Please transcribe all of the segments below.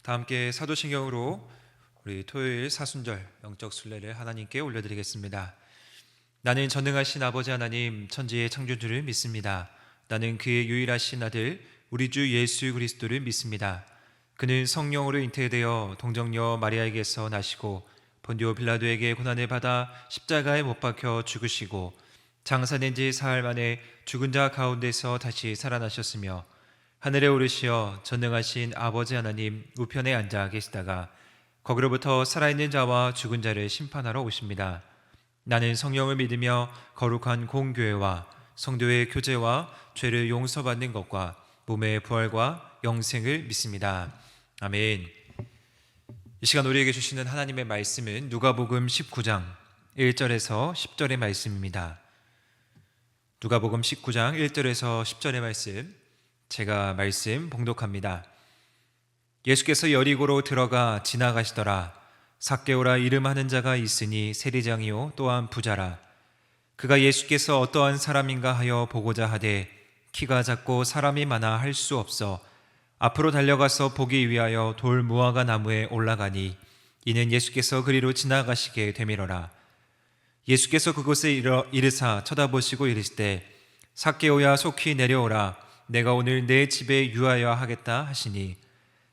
다 함께 사도신경으로 우리 토요일 사순절 영적 순례를 하나님께 올려드리겠습니다. 나는 전능하신 아버지 하나님 천지의 창조주를 믿습니다. 나는 그의 유일하신 아들 우리 주 예수 그리스도를 믿습니다. 그는 성령으로 잉태되어 동정녀 마리아에게서 나시고 본디오 빌라도에게 고난을 받아 십자가에 못 박혀 죽으시고 장사된 지 사흘 만에 죽은 자 가운데서 다시 살아나셨으며 하늘에 오르시어 전능하신 아버지 하나님 우편에 앉아 계시다가 거기로부터 살아있는 자와 죽은 자를 심판하러 오십니다. 나는 성령을 믿으며 거룩한 공교회와 성도의 교제와 죄를 용서받는 것과 몸의 부활과 영생을 믿습니다. 아멘. 이 시간 우리에게 주시는 하나님의 말씀은 누가복음 19장 1절에서 10절의 말씀입니다. 누가복음 19장 1절에서 10절의 말씀, 제가 말씀 봉독합니다. 예수께서 여리고로 들어가 지나가시더라. 삭개오라 이름하는 자가 있으니 세리장이요 또한 부자라. 그가 예수께서 어떠한 사람인가 하여 보고자 하되 키가 작고 사람이 많아 할 수 없어 앞으로 달려가서 보기 위하여 돌 무화과 나무에 올라가니 이는 예수께서 그리로 지나가시게 되밀어라. 예수께서 그곳에 이르사 쳐다보시고 이르시되 삭개오야 속히 내려오라. 내가 오늘 내 집에 유하여 하겠다 하시니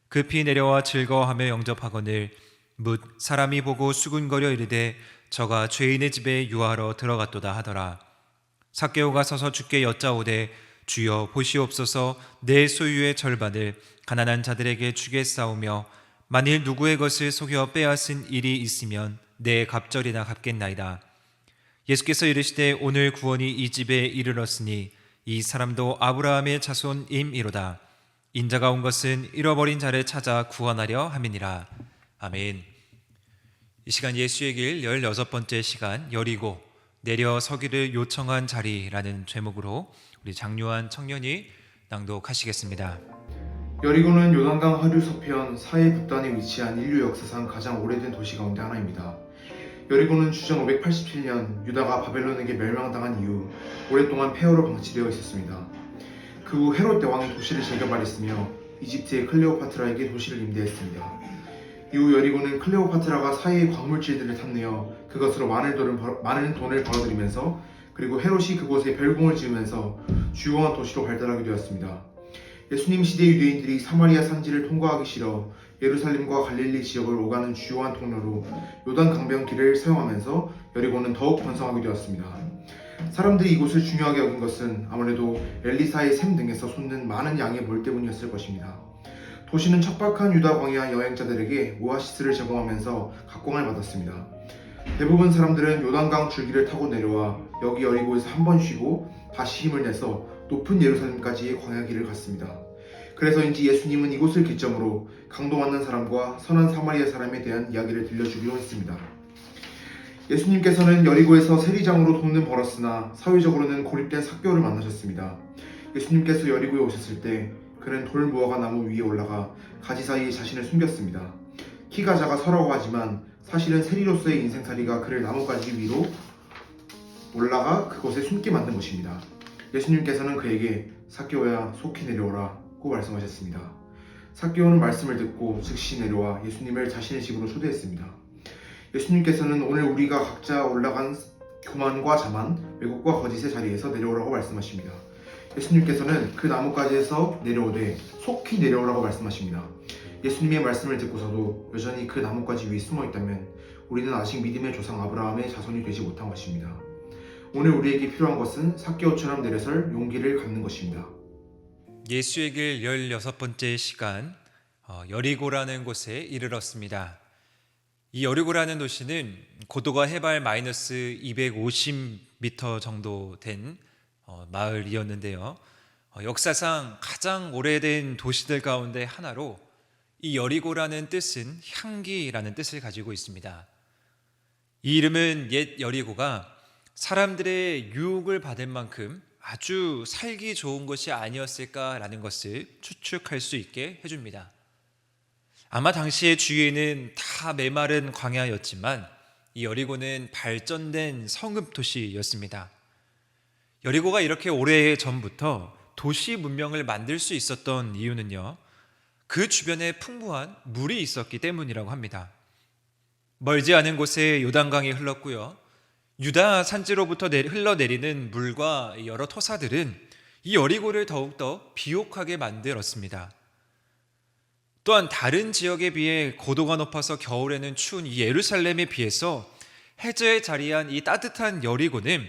급히 내려와 즐거워하며 영접하거늘 뭇 사람이 보고 수군거려 이르되 저가 죄인의 집에 유하러 들어갔도다 하더라. 삭개오가 서서 주께 여짜오되 주여 보시옵소서 내 소유의 절반을 가난한 자들에게 주겠사오며 만일 누구의 것을 속여 빼앗은 일이 있으면 내 갑절이나 갚겠나이다. 예수께서 이르시되 오늘 구원이 이 집에 이르렀으니 이 사람도 아브라함의 자손임이로다. 인자가 온 것은 잃어버린 자를 찾아 구원하려 함이니라. 아멘. 이 시간 예수의 길 16번째 시간 여리고 내려 서기를 요청한 자리라는 제목으로 우리 장요한 청년이 낭독하시겠습니다. 여리고는 요단강 하류 서편 사해 북단에 위치한 인류 역사상 가장 오래된 도시 가운데 하나입니다. 여리고는 주전 587년 유다가 바벨론에게 멸망당한 이후 오랫동안 폐허로 방치되어 있었습니다. 그 후 헤롯 대왕이 도시를 재개발했으며 이집트의 클레오파트라에게 도시를 임대했습니다. 이후 여리고는 클레오파트라가 사해의 광물질들을 탐내어 그것으로 많은 돈을 벌어들이면서 그리고 헤롯이 그곳에 별궁을 지으면서 주요한 도시로 발달하게 되었습니다. 예수님 시대 유대인들이 사마리아 산지를 통과하기 싫어 예루살렘과 갈릴리 지역을 오가는 주요한 통로로 요단 강변길을 사용하면서 여리고는 더욱 번성하게 되었습니다. 사람들이 이곳을 중요하게 여긴 것은 아무래도 엘리사의 샘 등에서 솟는 많은 양의 물 때문이었을 것입니다. 도시는 척박한 유다 광야 여행자들에게 오아시스를 제공하면서 각광을 받았습니다. 대부분 사람들은 요단강 줄기를 타고 내려와 여기 여리고에서 한 번 쉬고 다시 힘을 내서 높은 예루살렘까지의 광야길을 갔습니다. 그래서인지 예수님은 이곳을 기점으로 강도 만난 사람과 선한 사마리아 사람에 대한 이야기를 들려주기로 했습니다. 예수님께서는 여리고에서 세리장으로 돈은 벌었으나 사회적으로는 고립된 삭개오를 만나셨습니다. 예수님께서 여리고에 오셨을 때 그는 돌 무화과 나무 위에 올라가 가지 사이에 자신을 숨겼습니다. 키가 작아 서라고 하지만 사실은 세리로서의 인생살이가 그를 나뭇가지 위로 올라가 그곳에 숨게 만든 것입니다. 예수님께서는 그에게 삭개오야 속히 내려오라고 말씀하셨습니다. 삭개오는 말씀을 듣고 즉시 내려와 예수님을 자신의 집으로 초대했습니다. 예수님께서는 오늘 우리가 각자 올라간 교만과 자만, 왜곡과 거짓의 자리에서 내려오라고 말씀하십니다. 예수님께서는 그 나뭇가지에서 내려오되 속히 내려오라고 말씀하십니다. 예수님의 말씀을 듣고서도 여전히 그 나뭇가지 위에 숨어있다면 우리는 아직 믿음의 조상 아브라함의 자손이 되지 못한 것입니다. 오늘 우리에게 필요한 것은 삭개오처럼 내려설 용기를 갖는 것입니다. 예수의 길 16번째 시간 여리고라는 곳에 이르렀습니다. 이 여리고라는 도시는 고도가 해발 마이너스 250m 정도 된 마을이었는데요. 역사상 가장 오래된 도시들 가운데 하나로 이 여리고라는 뜻은 향기라는 뜻을 가지고 있습니다. 이 이름은 옛 여리고가 사람들의 유혹을 받을 만큼 아주 살기 좋은 것이 아니었을까라는 것을 추측할 수 있게 해줍니다. 아마 당시의 주위에는 다 메마른 광야였지만 이 여리고는 발전된 성읍 도시였습니다. 여리고가 이렇게 오래 전부터 도시 문명을 만들 수 있었던 이유는요, 그 주변에 풍부한 물이 있었기 때문이라고 합니다. 멀지 않은 곳에 요단강이 흘렀고요. 유다 산지로부터 흘러내리는 물과 여러 토사들은 이 여리고를 더욱더 비옥하게 만들었습니다. 또한 다른 지역에 비해 고도가 높아서 겨울에는 추운 이 예루살렘에 비해서 해저에 자리한 이 따뜻한 여리고는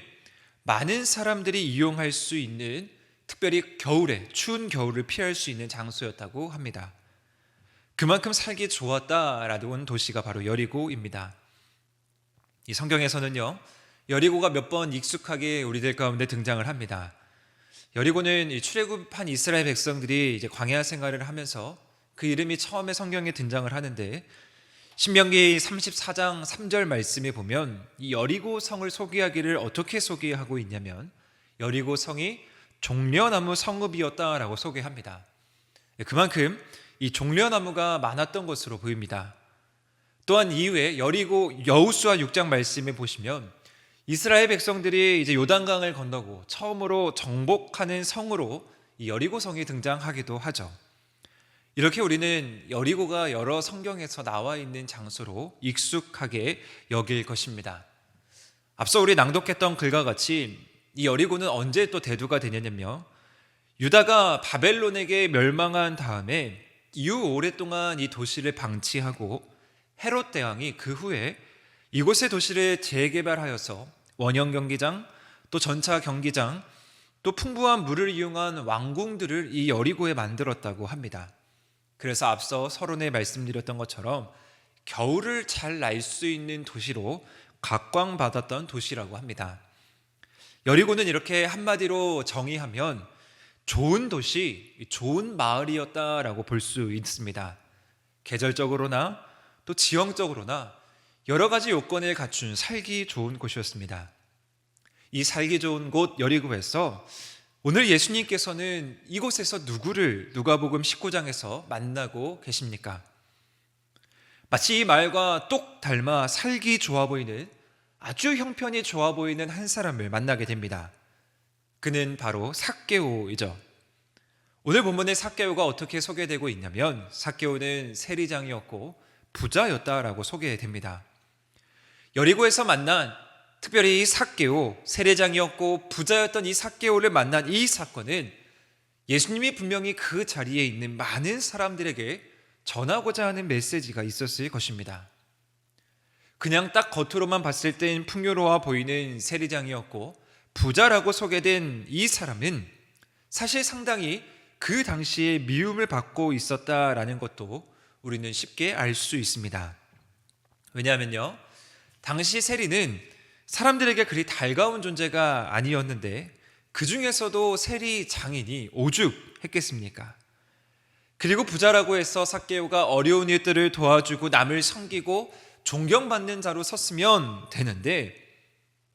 많은 사람들이 이용할 수 있는, 특별히 겨울에 추운 겨울을 피할 수 있는 장소였다고 합니다. 그만큼 살기 좋았다라는 도시가 바로 여리고입니다. 이 성경에서는요, 여리고가 몇 번 익숙하게 우리들 가운데 등장을 합니다. 여리고는 출애굽한 이스라엘 백성들이 이제 광야 생활을 하면서 그 이름이 처음에 성경에 등장을 하는데, 신명기 34장 3절 말씀에 보면 이 여리고 성을 소개하기를 어떻게 소개하고 있냐면, 여리고 성이 종려나무 성읍이었다라고 소개합니다. 그만큼 이 종려나무가 많았던 것으로 보입니다. 또한 이후에 여리고 여호수아 6장 말씀에 보시면 이스라엘 백성들이 이제 요단강을 건너고 처음으로 정복하는 성으로 이 여리고 성이 등장하기도 하죠. 이렇게 우리는 여리고가 여러 성경에서 나와 있는 장소로 익숙하게 여길 것입니다. 앞서 우리 낭독했던 글과 같이 이 여리고는 언제 또 대두가 되냐면요, 유다가 바벨론에게 멸망한 다음에 이후 오랫동안 이 도시를 방치하고 헤롯 대왕이 그 후에 이곳의 도시를 재개발하여서 원형 경기장, 또 전차 경기장, 또 풍부한 물을 이용한 왕궁들을 이 여리고에 만들었다고 합니다. 그래서 앞서 서론에 말씀드렸던 것처럼 겨울을 잘 날 수 있는 도시로 각광받았던 도시라고 합니다. 여리고는 이렇게 한마디로 정의하면 좋은 도시, 좋은 마을이었다라고 볼 수 있습니다. 계절적으로나 또 지형적으로나 여러 가지 요건을 갖춘 살기 좋은 곳이었습니다. 이 살기 좋은 곳 여리고에서 오늘 예수님께서는 이곳에서 누구를 누가복음 19장에서 만나고 계십니까? 마치 이 말과 똑 닮아 살기 좋아 보이는, 아주 형편이 좋아 보이는 한 사람을 만나게 됩니다. 그는 바로 삭개오이죠. 오늘 본문의 삭개오가 어떻게 소개되고 있냐면, 삭개오는 세리장이었고 부자였다라고 소개됩니다. 여리고에서 만난, 특별히 이 삭개오, 세리장이었고 부자였던 이 삭개오를 만난 이 사건은 예수님이 분명히 그 자리에 있는 많은 사람들에게 전하고자 하는 메시지가 있었을 것입니다. 그냥 딱 겉으로만 봤을 땐 풍요로워 보이는 세리장이었고 부자라고 소개된 이 사람은 사실 상당히 그 당시에 미움을 받고 있었다라는 것도 우리는 쉽게 알 수 있습니다. 왜냐하면요, 당시 세리는 사람들에게 그리 달가운 존재가 아니었는데 그 중에서도 세리 장인이 오죽했겠습니까? 그리고 부자라고 해서 삭개오가 어려운 일들을 도와주고 남을 섬기고 존경받는 자로 섰으면 되는데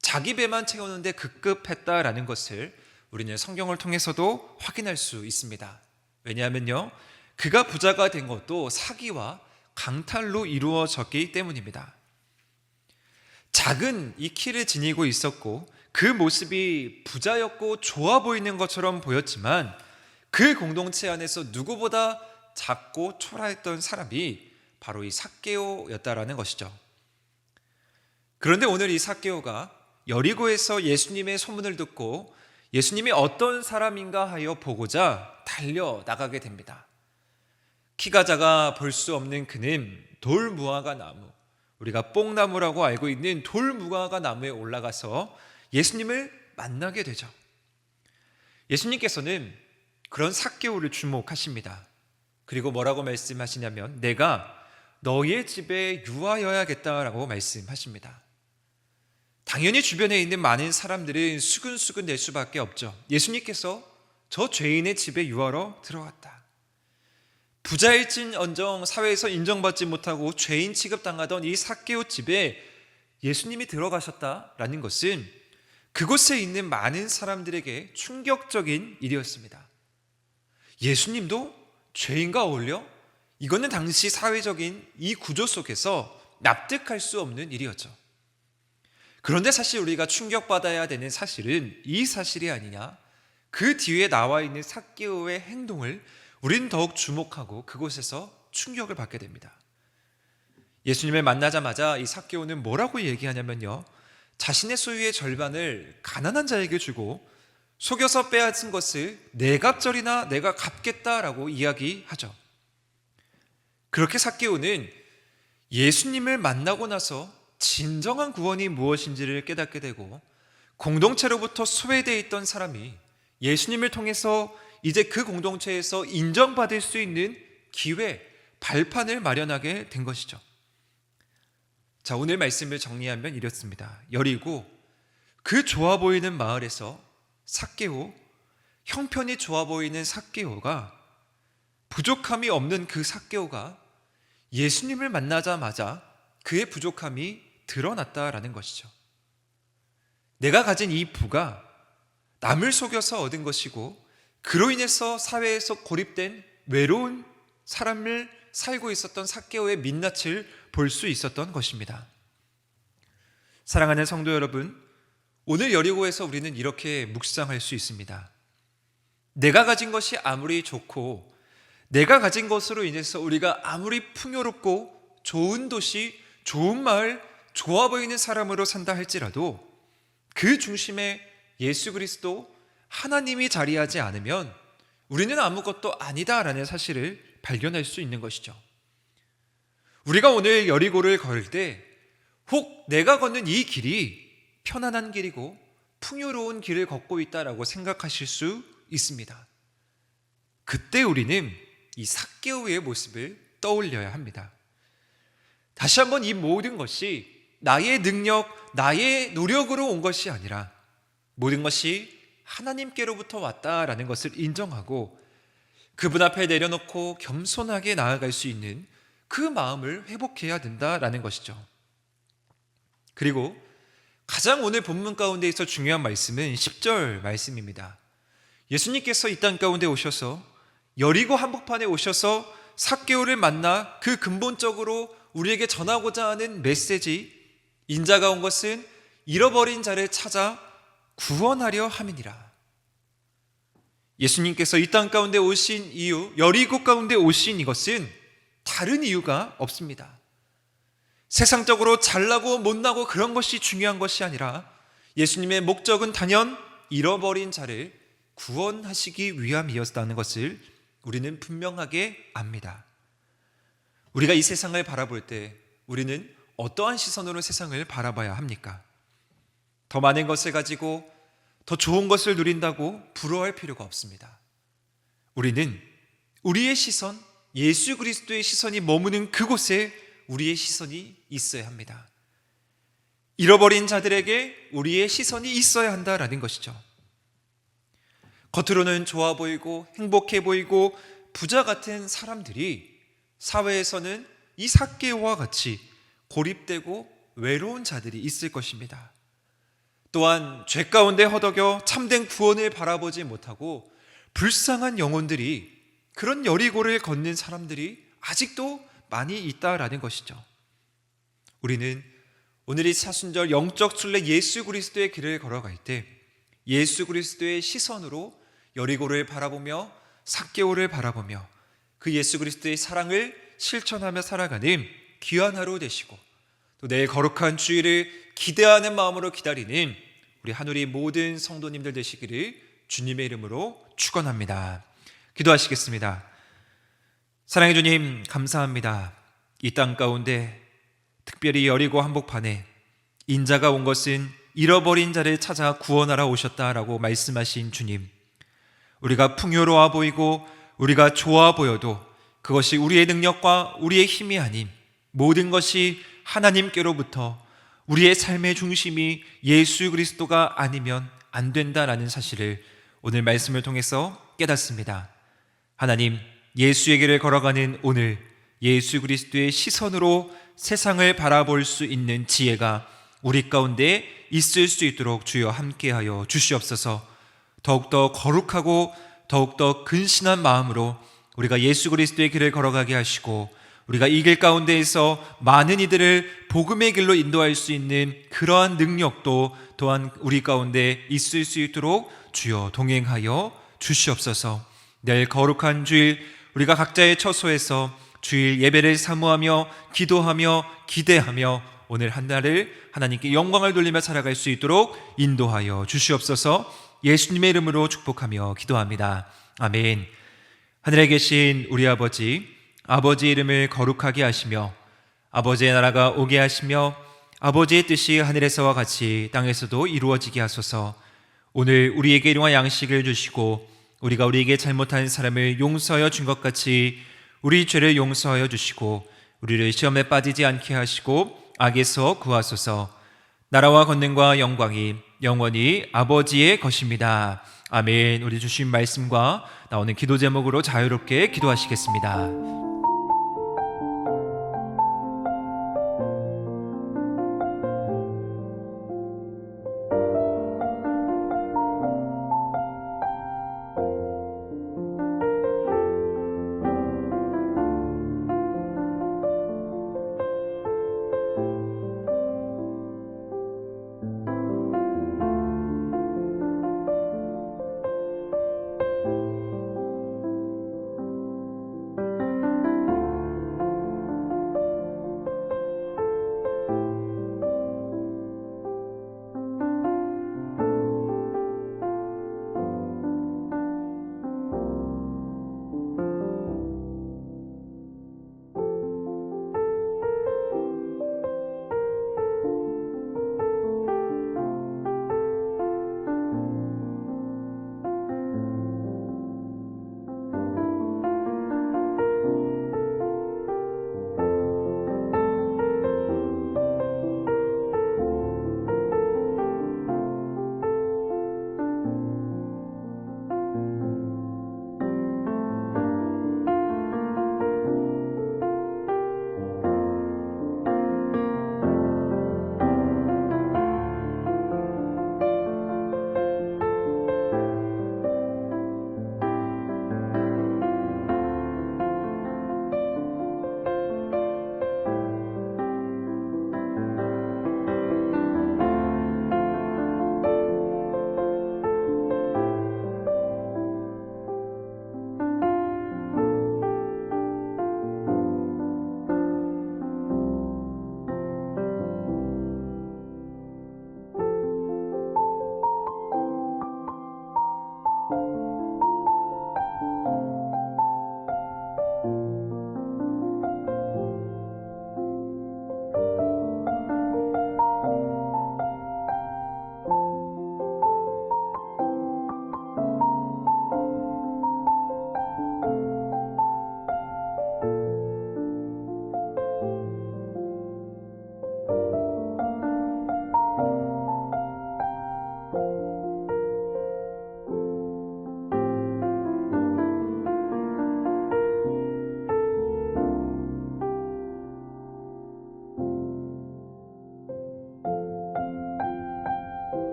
자기 배만 채우는데 급급했다라는 것을 우리는 성경을 통해서도 확인할 수 있습니다. 왜냐하면요, 그가 부자가 된 것도 사기와 강탈로 이루어졌기 때문입니다. 작은 이 키를 지니고 있었고 그 모습이 부자였고 좋아 보이는 것처럼 보였지만 그 공동체 안에서 누구보다 작고 초라했던 사람이 바로 이 삭개오였다라는 것이죠. 그런데 오늘 이 삭개오가 여리고에서 예수님의 소문을 듣고 예수님이 어떤 사람인가 하여 보고자 달려 나가게 됩니다. 키가 작아 볼 수 없는 그는 돌무화과 나무, 우리가 뽕나무라고 알고 있는 돌무화과 나무에 올라가서 예수님을 만나게 되죠. 예수님께서는 그런 삭개오를 주목하십니다. 그리고 뭐라고 말씀하시냐면 내가 너의 집에 유하여야겠다라고 말씀하십니다. 당연히 주변에 있는 많은 사람들은 수근수근 될 수밖에 없죠. 예수님께서 저 죄인의 집에 유하러 들어갔다. 부자일진언정 사회에서 인정받지 못하고 죄인 취급당하던 이 삭개오 집에 예수님이 들어가셨다라는 것은 그곳에 있는 많은 사람들에게 충격적인 일이었습니다. 예수님도 죄인과 어울려? 이거는 당시 사회적인 이 구조 속에서 납득할 수 없는 일이었죠. 그런데 사실 우리가 충격받아야 되는 사실은 이 사실이 아니냐, 그 뒤에 나와 있는 삭개오의 행동을 우리는 더욱 주목하고 그곳에서 충격을 받게 됩니다. 예수님을 만나자마자 이 삭개오는 뭐라고 얘기하냐면요, 자신의 소유의 절반을 가난한 자에게 주고 속여서 빼앗은 것을 네 갑절이나 내가 갚겠다라고 이야기하죠. 그렇게 삭개오는 예수님을 만나고 나서 진정한 구원이 무엇인지를 깨닫게 되고, 공동체로부터 소외되어 있던 사람이 예수님을 통해서 이제 그 공동체에서 인정받을 수 있는 기회, 발판을 마련하게 된 것이죠. 자, 오늘 말씀을 정리하면 이렇습니다. 여리고 그 좋아 보이는 마을에서 삭개오, 형편이 좋아 보이는 삭개오가, 부족함이 없는 그 삭개오가 예수님을 만나자마자 그의 부족함이 드러났다라는 것이죠. 내가 가진 이 부가 남을 속여서 얻은 것이고, 그로 인해서 사회에서 고립된 외로운 삶을 살고 있었던 삭개오의 민낯을 볼 수 있었던 것입니다. 사랑하는 성도 여러분, 오늘 여리고에서 우리는 이렇게 묵상할 수 있습니다. 내가 가진 것이 아무리 좋고, 내가 가진 것으로 인해서 우리가 아무리 풍요롭고 좋은 도시, 좋은 마을, 좋아 보이는 사람으로 산다 할지라도 그 중심에 예수 그리스도, 하나님이 자리하지 않으면 우리는 아무것도 아니다라는 사실을 발견할 수 있는 것이죠. 우리가 오늘 여리고를 걸을 때 혹 내가 걷는 이 길이 편안한 길이고 풍요로운 길을 걷고 있다라고 생각하실 수 있습니다. 그때 우리는 이 삭개오의 모습을 떠올려야 합니다. 다시 한번 이 모든 것이 나의 능력, 나의 노력으로 온 것이 아니라 모든 것이 하나님께로부터 왔다라는 것을 인정하고 그분 앞에 내려놓고 겸손하게 나아갈 수 있는 그 마음을 회복해야 된다라는 것이죠. 그리고 가장 오늘 본문 가운데에서 중요한 말씀은 10절 말씀입니다. 예수님께서 이 땅 가운데 오셔서 여리고 한복판에 오셔서 삭개오를 만나 그 근본적으로 우리에게 전하고자 하는 메시지, 인자가 온 것은 잃어버린 자를 찾아 구원하려 함이니라. 예수님께서 이 땅 가운데 오신 이유, 여리고 가운데 오신 이것은 다른 이유가 없습니다. 세상적으로 잘나고 못나고 그런 것이 중요한 것이 아니라 예수님의 목적은 단연 잃어버린 자를 구원하시기 위함이었다는 것을 우리는 분명하게 압니다. 우리가 이 세상을 바라볼 때 우리는 어떠한 시선으로 세상을 바라봐야 합니까? 더 많은 것을 가지고 더 좋은 것을 누린다고 부러워할 필요가 없습니다. 우리는 우리의 시선, 예수 그리스도의 시선이 머무는 그곳에 우리의 시선이 있어야 합니다. 잃어버린 자들에게 우리의 시선이 있어야 한다라는 것이죠. 겉으로는 좋아 보이고 행복해 보이고 부자 같은 사람들이 사회에서는 이 삭개오와 같이 고립되고 외로운 자들이 있을 것입니다. 또한 죄 가운데 허덕여 참된 구원을 바라보지 못하고 불쌍한 영혼들이, 그런 여리고를 걷는 사람들이 아직도 많이 있다라는 것이죠. 우리는 오늘 이 사순절 영적 순례 예수 그리스도의 길을 걸어갈 때 예수 그리스도의 시선으로 여리고를 바라보며 삭개오를 바라보며 그 예수 그리스도의 사랑을 실천하며 살아가는 귀한 하루 되시고, 또 내일 거룩한 주일을 기대하는 마음으로 기다리는 우리 하늘의 모든 성도님들 되시기를 주님의 이름으로 축원합니다. 기도하시겠습니다. 사랑해 주님, 감사합니다. 이 땅 가운데 특별히 여리고 한복판에 인자가 온 것은 잃어버린 자를 찾아 구원하러 오셨다라고 말씀하신 주님, 우리가 풍요로워 보이고 우리가 좋아 보여도 그것이 우리의 능력과 우리의 힘이 아닌 모든 것이 하나님께로부터, 우리의 삶의 중심이 예수 그리스도가 아니면 안 된다라는 사실을 오늘 말씀을 통해서 깨닫습니다. 하나님, 예수의 길을 걸어가는 오늘 예수 그리스도의 시선으로 세상을 바라볼 수 있는 지혜가 우리 가운데 있을 수 있도록 주여 함께하여 주시옵소서. 더욱더 거룩하고 더욱더 근신한 마음으로 우리가 예수 그리스도의 길을 걸어가게 하시고, 우리가 이 길 가운데에서 많은 이들을 복음의 길로 인도할 수 있는 그러한 능력도 또한 우리 가운데 있을 수 있도록 주여 동행하여 주시옵소서. 내일 거룩한 주일 우리가 각자의 처소에서 주일 예배를 사모하며 기도하며 기대하며 오늘 한 날을 하나님께 영광을 돌리며 살아갈 수 있도록 인도하여 주시옵소서. 예수님의 이름으로 축복하며 기도합니다. 아멘. 하늘에 계신 우리 아버지, 아버지의 이름을 거룩하게 하시며 아버지의 나라가 오게 하시며 아버지의 뜻이 하늘에서와 같이 땅에서도 이루어지게 하소서. 오늘 우리에게 일용할 양식을 주시고 우리가 우리에게 잘못한 사람을 용서하여 준 것 같이 우리 죄를 용서하여 주시고 우리를 시험에 빠지지 않게 하시고 악에서 구하소서. 나라와 권능과 영광이 영원히 아버지의 것입니다. 아멘. 우리 주신 말씀과 나오는 기도 제목으로 자유롭게 기도하시겠습니다.